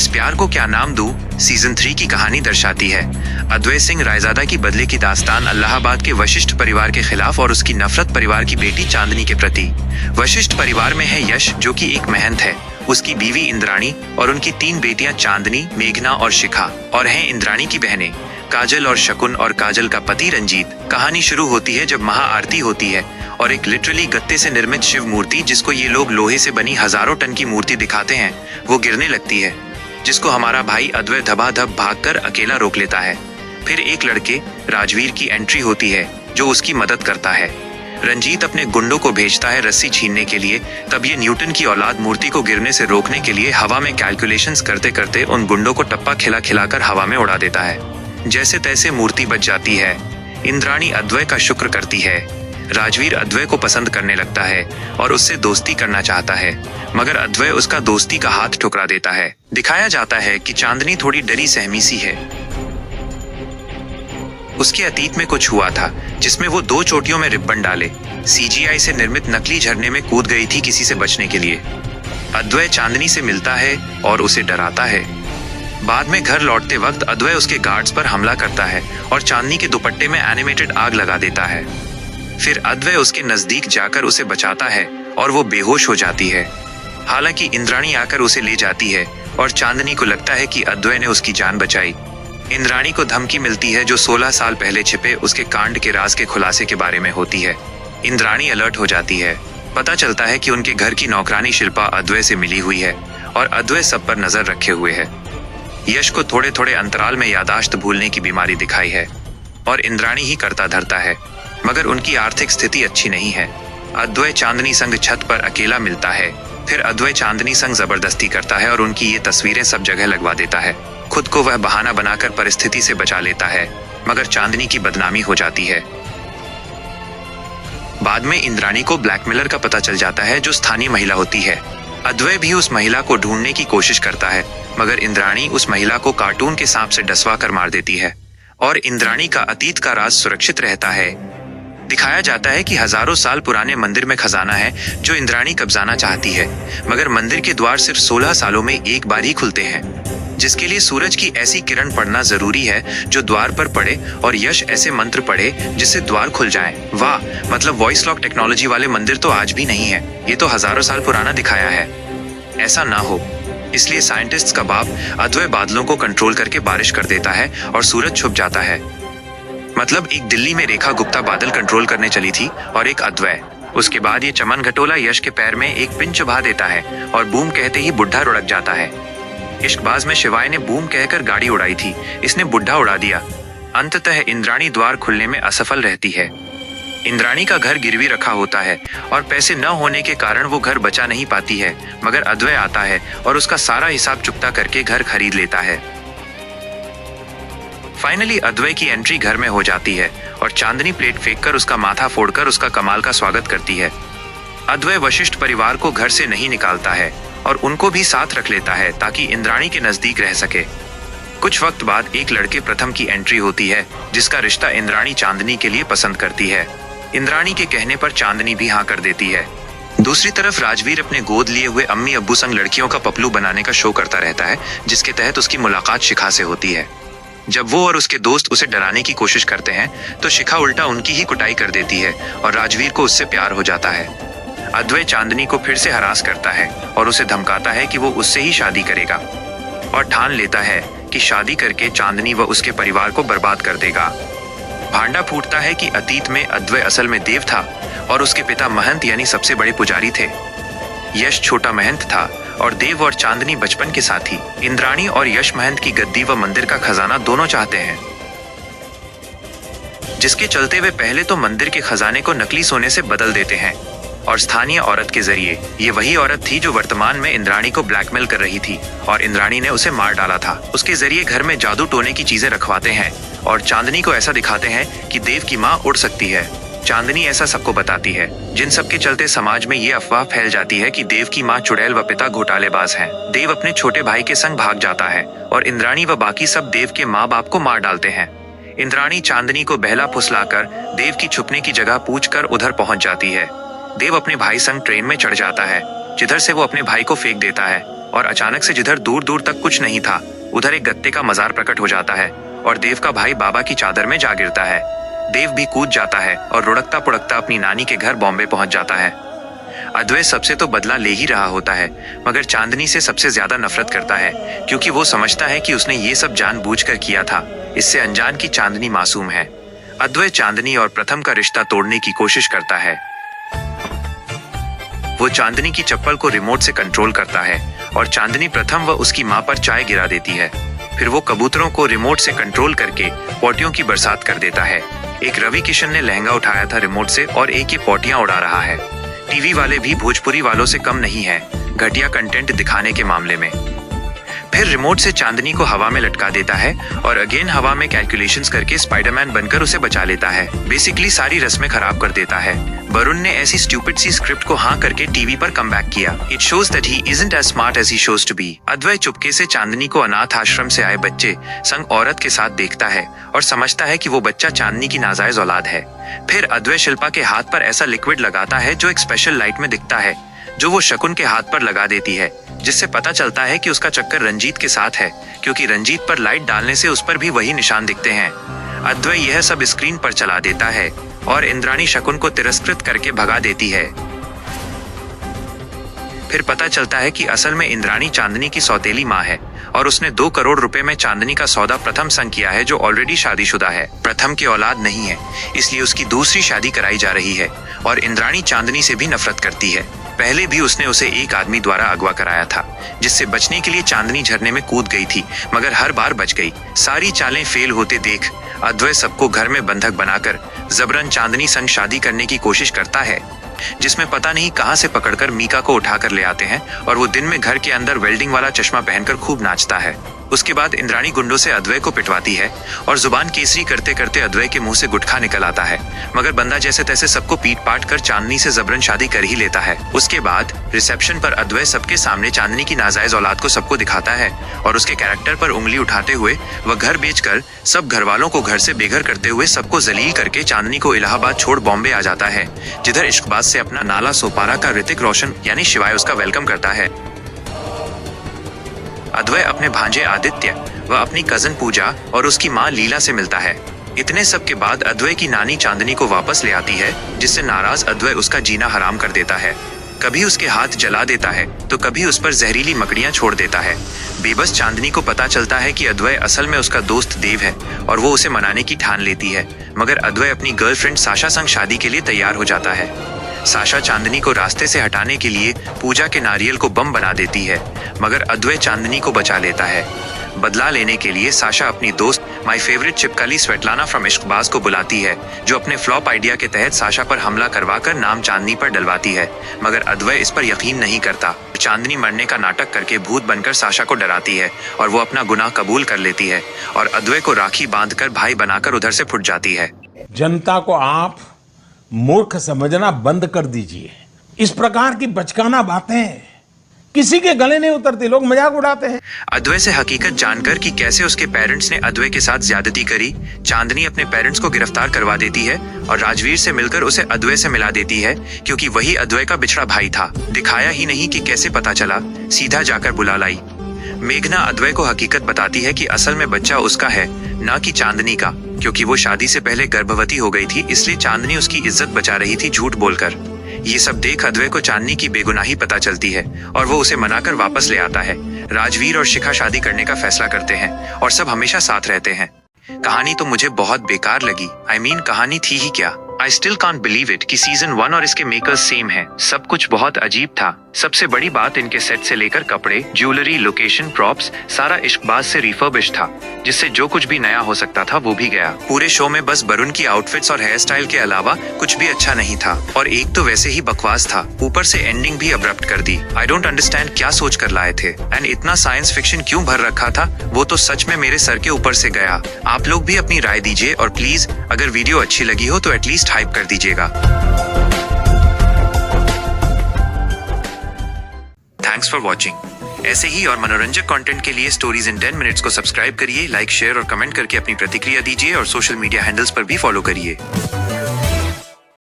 इस प्यार को क्या नाम दूं, सीजन 3 की कहानी दर्शाती है अद्वै सिंह रायजादा की बदले की दास्तान इलाहाबाद के वशिष्ठ परिवार के खिलाफ और उसकी नफरत परिवार की बेटी चांदनी के प्रति। वशिष्ठ परिवार में है यश, जो कि एक महंत है, उसकी बीवी इंद्राणी और उनकी 3 बेटियां चांदनी, मेघना और शिखा, और हैं इंद्राणी की बहनें काजल और शकुन और काजल का पति रंजीत। कहानी शुरू होती है जब महाआरती होती है और एक लिटरली गत्ते से निर्मित शिव मूर्ति, जिसको ये लोग लोहे से बनी हजारों टन की मूर्ति दिखाते हैं, वो गिरने लगती है, जिसको हमारा भाई अद्वै धबाधब भागकर अकेला रोक लेता है। फिर एक लड़के राजवीर की एंट्री होती है जो उसकी मदद करता है। रंजीत अपने गुंडों को भेजता है रस्सी छीनने के लिए। तब ये न्यूटन की औलाद मूर्ति को गिरने से रोकने के लिए हवा में कैलकुलेशंस करते करते उन गुंडों को टप्पा खिला खिलाकर हवा में उड़ा देता है। जैसे तैसे मूर्ति बच जाती है। इंद्राणी अद्वै का शुक्र करती है। राजवीर अद्वै को पसंद करने लगता है और उससे दोस्ती करना चाहता है, मगर अद्वै उसका दोस्ती का हाथ ठुकरा देता है। दिखाया जाता है कि चांदनी थोड़ी डरी सहमी सी है। उसके अतीत में कुछ हुआ था जिसमें वो 2 चोटियों में रिब्बन डाले सीजीआई से निर्मित नकली झरने में कूद गई थी किसी से बचने के लिए। अद्वै चांदनी से मिलता है और उसे डराता है। बाद में घर लौटते वक्त अद्वै उसके गार्ड्स पर हमला करता है और चांदनी के दुपट्टे में एनिमेटेड आग लगा देता है। फिर अद्वै उसके नजदीक जाकर उसे बचाता है और वो बेहोश हो जाती है। हालांकि इंद्राणी आकर उसे ले जाती है और चांदनी को लगता है कि अद्वै ने उसकी जान बचाई। इंद्राणी को धमकी मिलती है जो 16 साल पहले छिपे उसके कांड के राज के खुलासे के बारे में होती है। इंद्राणी अलर्ट हो जाती है। पता चलता है कि उनके घर की नौकरानी शिल्पा अद्वै से मिली हुई है और अद्वै सब पर नजर रखे हुए है। यश को थोड़े थोड़े अंतराल में यादाश्त भूलने की बीमारी दिखाई है और इंद्राणी ही करता धरता है, मगर उनकी आर्थिक स्थिति अच्छी नहीं है। अद्वै चांदनी संग छत पर अकेला मिलता है। फिर अद्वै चांदनी संग जबरदस्ती करता है और उनकी ये तस्वीरें सब जगह लगवा देता है। खुद को वह बहाना बनाकर परिस्थिति से बचा लेता है, मगर चांदनी की बदनामी हो जाती है। बाद में इंद्राणी को ब्लैकमेलर का पता चल जाता है जो स्थानीय महिला होती है। अद्वै भी उस महिला को ढूंढने की कोशिश करता है, मगर इंद्राणी उस महिला को कार्टून के सांप से डसवा कर मार देती है और इंद्राणी का अतीत का राज सुरक्षित रहता है। दिखाया जाता है कि हजारों साल पुराने मंदिर में खजाना है जो इंद्राणी कब्जाना चाहती है, मगर मंदिर के द्वार सिर्फ 16 सालों में एक बार ही खुलते हैं, जिसके लिए सूरज की ऐसी किरण पड़ना जरूरी है जो द्वार पर पड़े और यश ऐसे मंत्र पढ़े जिससे द्वार खुल जाए। वाह, मतलब वॉइस लॉक टेक्नोलॉजी वाले मंदिर तो आज भी नहीं है, ये तो हजारों साल पुराना दिखाया है। ऐसा ना हो, इसलिए साइंटिस्ट्स का बाप अद्वै बादलों को कंट्रोल करके बारिश कर देता है और सूरज छुप जाता है। मतलब एक दिल्ली में रेखा गुप्ता बादल कंट्रोल करने चली थी और एक अद्वै। उसके बाद ये चमन घटोला यश के पैर में एक पिन चुभा देता है और बूम कहते ही बुढ़ा रुड़क जाता है। इश्कबाज में शिवाय ने बूम कहकर गाड़ी उड़ाई थी, इसने बुढ़ा उड़ा दिया। अंततः इंद्राणी द्वार खुलने में असफल रहती है। इंद्राणी का घर गिरवी रखा होता है और पैसे न होने के कारण वो घर बचा नहीं पाती है, मगर अद्वै आता है और उसका सारा हिसाब चुकता करके घर खरीद लेता है। फाइनली अद्वै की एंट्री घर में हो जाती है और चांदनी प्लेट फेंककर उसका माथा फोड़कर उसका कमाल का स्वागत करती है। अद्वै वशिष्ठ परिवार को घर से नहीं निकालता है और उनको भी साथ रख लेता है ताकि इंद्राणी के नजदीक रह सके। कुछ वक्त बाद एक लड़के प्रथम की एंट्री होती है जिसका रिश्ता इंद्राणी चांदनी के लिए पसंद करती है। इंद्राणी के कहने पर चांदनी भी हाँ कर देती है। दूसरी तरफ राजवीर अपने गोद लिए हुए अम्मी अब्बू संग लड़कियों का पपलू बनाने का शो करता रहता है, जिसके तहत उसकी मुलाकात शिखा से होती है। जब वो और उसके दोस्त उसे डराने की कोशिश करते हैं तो शिखा उल्टा उनकी ही कुटाई कर देती है और राजवीर को उससे प्यार हो जाता है। अद्वै चांदनी को फिर से हरास करता है और उसे धमकाता है कि वो उससे ही शादी करेगा और ठान लेता है कि शादी करके चांदनी व उसके परिवार को बर्बाद कर देगा। भांडा फूटता है कि अतीत में अद्वै असल में देव था और उसके पिता महंत यानी सबसे बड़े पुजारी थे। यश छोटा महंत था और देव और चांदनी बचपन के साथी। इंद्राणी और यश महंत की गद्दी व मंदिर का खजाना दोनों चाहते हैं, जिसके चलते वे पहले तो मंदिर के खजाने को नकली सोने से बदल देते हैं और स्थानीय औरत के जरिए। ये वही औरत थी जो वर्तमान में इंद्राणी को ब्लैकमेल कर रही थी और इंद्राणी ने उसे मार डाला था। उसके जरिए घर में जादू टोने की चीजें रखवाते हैं और चांदनी को ऐसा दिखाते हैं कि देव की माँ उड़ सकती है। चांदनी ऐसा सबको बताती है, जिन सब के चलते समाज में ये अफवाह फैल जाती है कि देव की माँ चुड़ैल व पिता घोटालेबाज हैं। देव अपने छोटे भाई के संग भाग जाता है और इंद्राणी व बाकी सब देव के माँ बाप को मार डालते हैं। इंद्राणी चांदनी को बहला फुसलाकर देव की छुपने की जगह पूछकर उधर पहुंच जाती है। देव अपने भाई संग ट्रेन में चढ़ जाता है, जिधर से वो अपने भाई को फेंक देता है। और अचानक से जिधर दूर दूर तक कुछ नहीं था उधर एक गत्ते का मजार प्रकट हो जाता है और देव का भाई बाबा की चादर में जा गिरता है। देव भी कूद जाता है और रुड़कता पुड़कता अपनी नानी के घर बॉम्बे पहुंच जाता है। अद्वै सबसे तो बदला ले ही रहा होता है मगर चांदनी से सबसे ज्यादा नफरत करता है क्योंकि वो समझता है कि उसने ये सब जानबूझकर किया था, इससे अनजान की चांदनी मासूम है। अद्वै चांदनी और प्रथम का रिश्ता तोड़ने की कोशिश करता है। वो चांदनी की चप्पल को रिमोट से कंट्रोल करता है और चांदनी प्रथम व उसकी मां पर चाय गिरा देती है। फिर वो कबूतरों को रिमोट से कंट्रोल करके पोटियों की बरसात कर देता है। एक रवि किशन ने लहंगा उठाया था रिमोट से और एक ये पोटियां उड़ा रहा है। टीवी वाले भी भोजपुरी वालों से कम नहीं है घटिया कंटेंट दिखाने के मामले में। फिर रिमोट से चांदनी को हवा में लटका देता है और अगेन हवा में कैलकुलेशंस करके स्पाइडरमैन बनकर उसे बचा लेता है। बेसिकली सारी रस्में खराब कर देता है। वरुण ने ऐसी स्टूपिड सी स्क्रिप्ट को हाँ करके टीवी पर कमबैक किया। It shows that he isn't as smart as he shows to be. अद्वै चुपके से चांदनी को अनाथ आश्रम से आए बच्चे संग औरत के साथ देखता है और समझता है कि वो बच्चा चांदनी की नाजायज औलाद है। फिर अद्वै शिल्पा के हाथ पर ऐसा लिक्विड लगाता है जो एक स्पेशल लाइट में दिखता है, जो वो शकुन के हाथ पर लगा देती है, जिससे पता चलता है कि उसका चक्कर रंजीत के साथ है क्योंकि रंजीत पर लाइट डालने से उस पर भी वही निशान दिखते हैं। अद्वै यह सब स्क्रीन पर चला देता है और इंद्राणी शकुन को तिरस्कृत करके भगा देती है। फिर पता चलता है कि असल में इंद्राणी चांदनी की सौतेली माँ है और उसने 2 करोड़ रुपए में चांदनी का सौदा प्रथम संग किया है जो ऑलरेडी शादीशुदा है। प्रथम की औलाद नहीं है इसलिए उसकी दूसरी शादी कराई जा रही है और इंद्राणी चांदनी से भी नफरत करती है। पहले भी उसने उसे एक आदमी द्वारा अगवा कराया था जिससे बचने के लिए चांदनी झरने में कूद गई थी मगर हर बार बच गई। सारी चालें फेल होते देख अद्वै सबको घर में बंधक बनाकर जबरन चांदनी संग शादी करने की कोशिश करता है, जिसमें पता नहीं कहां से पकड़कर मीका को उठाकर ले आते हैं और वो दिन में घर के अंदर वेल्डिंग वाला चश्मा पहनकर खूब नाचता है। उसके बाद इंद्राणी गुंडों से अद्वै को पिटवाती है और जुबान केसरी करते करते अद्वै के मुंह से गुटखा निकल आता है मगर बंदा जैसे तैसे सबको पीट पाट कर चांदनी से जबरन शादी कर ही लेता है। उसके बाद रिसेप्शन पर अद्वै सबके सामने चांदनी की नाजायज औलाद को सबको दिखाता है और उसके कैरेक्टर पर उंगली उठाते हुए वह घर बेचकर सब घर वालों को घर से बेघर करते हुए सबको जलील करके चांदनी को इलाहाबाद छोड़ बॉम्बे आ जाता है जिधर इश्कबाज से अपना नाला सोपारा का ऋतिक रोशन यानी शिवाय उसका वेलकम करता है। अद्वै अपने भांजे आदित्य व अपनी कजन पूजा और उसकी मां लीला से मिलता है। इतने सब के बाद अद्वै की नानी चांदनी को वापस ले आती है जिससे नाराज अद्वै उसका जीना हराम कर देता है। कभी उसके हाथ जला देता है तो कभी उस पर जहरीली मकड़ियां छोड़ देता है। बेबस चांदनी को पता चलता है कि अद्वै असल में उसका दोस्त देव है और वो उसे मनाने की ठान लेती है मगर अद्वै अपनी गर्लफ्रेंड साशा संग शादी के लिए तैयार हो जाता है। साशा चांदनी को रास्ते से हटाने के लिए पूजा के नारियल को बम बना देती है मगर अद्वै चांदनी को बचा लेता है। बदला लेने के लिए साशा अपनी दोस्त माय फेवरेट चिपकाली स्वेटलाना फ्रॉम इश्कबाज को बुलाती है जो अपने फ्लॉप आइडिया के तहत साशा पर हमला करवाकर नाम चांदनी पर डलवाती है मगर अद्वै इस पर यकीन नहीं करता। चांदनी मरने का नाटक करके भूत बनकर साशा को डराती है और वो अपना गुनाह कबूल कर लेती है और अद्वै को राखी बांधकर भाई बनाकर उधर से फुट जाती है। जनता को आप मूर्ख समझना बंद कर दीजिए। इस प्रकार की बचकाना बातें किसी के गले नहीं उतरती, लोग मजाक उड़ाते हैं। अद्वै से हकीकत जानकर कि कैसे उसके पेरेंट्स ने अद्वै के साथ ज्यादती करी, चांदनी अपने पेरेंट्स को गिरफ्तार करवा देती है और राजवीर से मिलकर उसे अद्वै से मिला देती है क्योंकि वही अद्वै का बिछड़ा भाई था। दिखाया ही नहीं कि कैसे पता चला, सीधा जाकर बुला लाई। मेघना अद्वै को हकीकत बताती है कि असल में बच्चा उसका है न कि चांदनी का, क्योंकि वो शादी से पहले गर्भवती हो गई थी इसलिए चांदनी उसकी इज्जत बचा रही थी झूठ बोलकर। ये सब देख अद्वै को चांदनी की बेगुनाही पता चलती है और वो उसे मनाकर वापस ले आता है। राजवीर और शिखा शादी करने का फैसला करते हैं और सब हमेशा साथ रहते हैं। कहानी तो मुझे बहुत बेकार लगी। I mean, कहानी थी ही क्या। I still can't believe it कि सीजन 1 और इसके मेकर्स सेम हैं। सब कुछ बहुत अजीब था। सबसे बड़ी बात इनके सेट से लेकर कपड़े, ज्वेलरी, लोकेशन, प्रॉप्स सारा इश्कबाज से रिफर्बिश था, जिससे जो कुछ भी नया हो सकता था वो भी गया। पूरे शो में बस वरुण की आउटफिट्स और हेयर स्टाइल के अलावा कुछ भी अच्छा नहीं था और एक तो वैसे ही बकवास था, ऊपर से एंडिंग भी अब्रप्ट कर दी। I don't understand क्या सोच कर लाए थे एंड इतना साइंस फिक्शन क्यों भर रखा था, वो तो सच में मेरे सर के ऊपर से गया। आप लोग भी अपनी राय दीजिए और प्लीज अगर वीडियो अच्छी लगी हो तो एटलीस्ट हाइप कर दीजिएगा। Thanks for watching. ऐसे ही और मनोरंजक कंटेंट के लिए स्टोरीज इन 10 मिनट्स को सब्सक्राइब करिए, लाइक, शेयर और कमेंट करके अपनी प्रतिक्रिया दीजिए और सोशल मीडिया हैंडल्स पर भी फॉलो करिए।